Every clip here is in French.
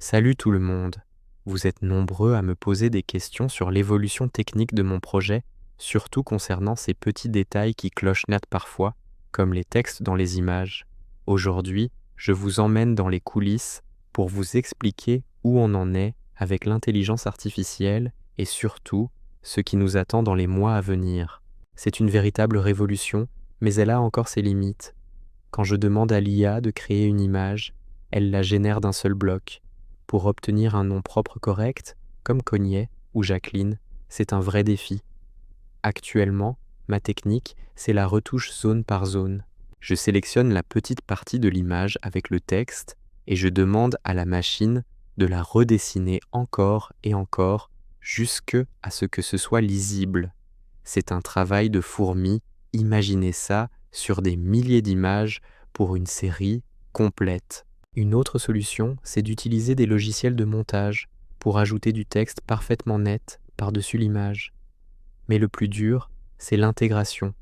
Salut tout le monde. Vous êtes nombreux à me poser des questions sur l'évolution technique de mon projet, surtout concernant ces petits détails qui clochennent parfois, comme les textes dans les images. Aujourd'hui, je vous emmène dans les coulisses pour vous expliquer où on en est avec l'intelligence artificielle et surtout ce qui nous attend dans les mois à venir. C'est une véritable révolution, mais elle a encore ses limites. Quand je demande à l'IA de créer une image, elle la génère d'un seul bloc. Pour obtenir un nom propre correct, comme Cognet ou Jacqueline, c'est un vrai défi. Actuellement, ma technique, c'est la retouche zone par zone. Je sélectionne la petite partie de l'image avec le texte et je demande à la machine de la redessiner encore et encore jusque à ce que ce soit lisible. C'est un travail de fourmi, imaginez ça sur des milliers d'images pour une série complète. Une autre solution, c'est d'utiliser des logiciels de montage pour ajouter du texte parfaitement net par-dessus l'image. Mais le plus dur, c'est l'intégration.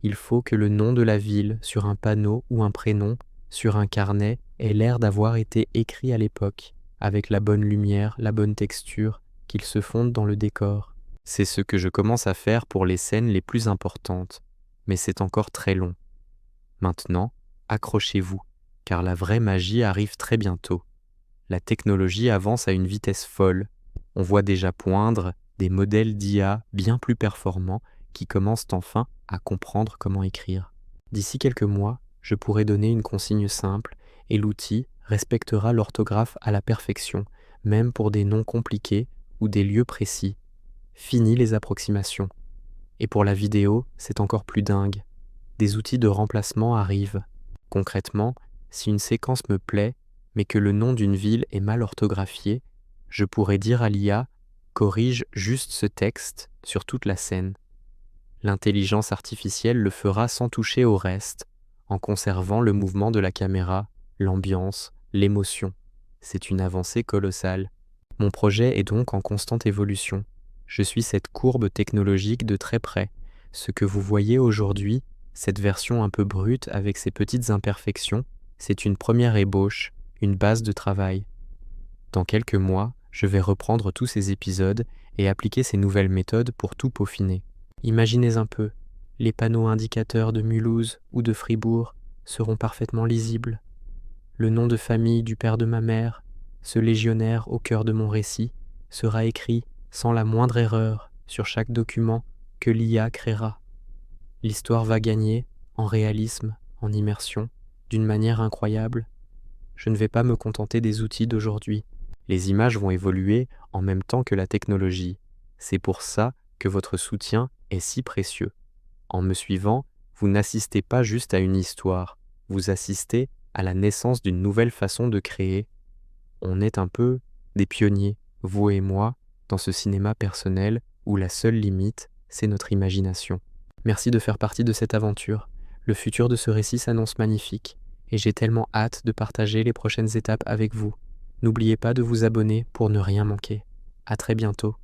Il faut que le nom de la ville sur un panneau ou un prénom sur un carnet ait l'air d'avoir été écrit à l'époque, avec la bonne lumière, la bonne texture, qu'il se fonde dans le décor. C'est ce que je commence à faire pour les scènes les plus importantes, mais c'est encore très long. Maintenant, accrochez-vous, car la vraie magie arrive très bientôt. La technologie avance à une vitesse folle. On voit déjà poindre des modèles d'IA bien plus performants qui commencent enfin à comprendre comment écrire. D'ici quelques mois, je pourrai donner une consigne simple et l'outil respectera l'orthographe à la perfection, même pour des noms compliqués ou des lieux précis. Fini les approximations. Et pour la vidéo, c'est encore plus dingue. Des outils de remplacement arrivent. Concrètement, si une séquence me plaît, mais que le nom d'une ville est mal orthographié, je pourrais dire à l'IA « corrige juste ce texte sur toute la scène ». L'intelligence artificielle le fera sans toucher au reste, en conservant le mouvement de la caméra, l'ambiance, l'émotion. C'est une avancée colossale. Mon projet est donc en constante évolution. Je suis cette courbe technologique de très près. Ce que vous voyez aujourd'hui, cette version un peu brute avec ses petites imperfections, c'est une première ébauche, une base de travail. Dans quelques mois, je vais reprendre tous ces épisodes et appliquer ces nouvelles méthodes pour tout peaufiner. Imaginez un peu, les panneaux indicateurs de Mulhouse ou de Fribourg seront parfaitement lisibles. Le nom de famille du père de ma mère, ce légionnaire au cœur de mon récit, sera écrit sans la moindre erreur sur chaque document que l'IA créera. L'histoire va gagner en réalisme, en immersion, d'une manière incroyable. Je ne vais pas me contenter des outils d'aujourd'hui. Les images vont évoluer en même temps que la technologie. C'est pour ça que votre soutien est si précieux. En me suivant, vous n'assistez pas juste à une histoire, vous assistez à la naissance d'une nouvelle façon de créer. On est un peu des pionniers, vous et moi, dans ce cinéma personnel où la seule limite, c'est notre imagination. Merci de faire partie de cette aventure. Le futur de ce récit s'annonce magnifique et j'ai tellement hâte de partager les prochaines étapes avec vous. N'oubliez pas de vous abonner pour ne rien manquer. À très bientôt.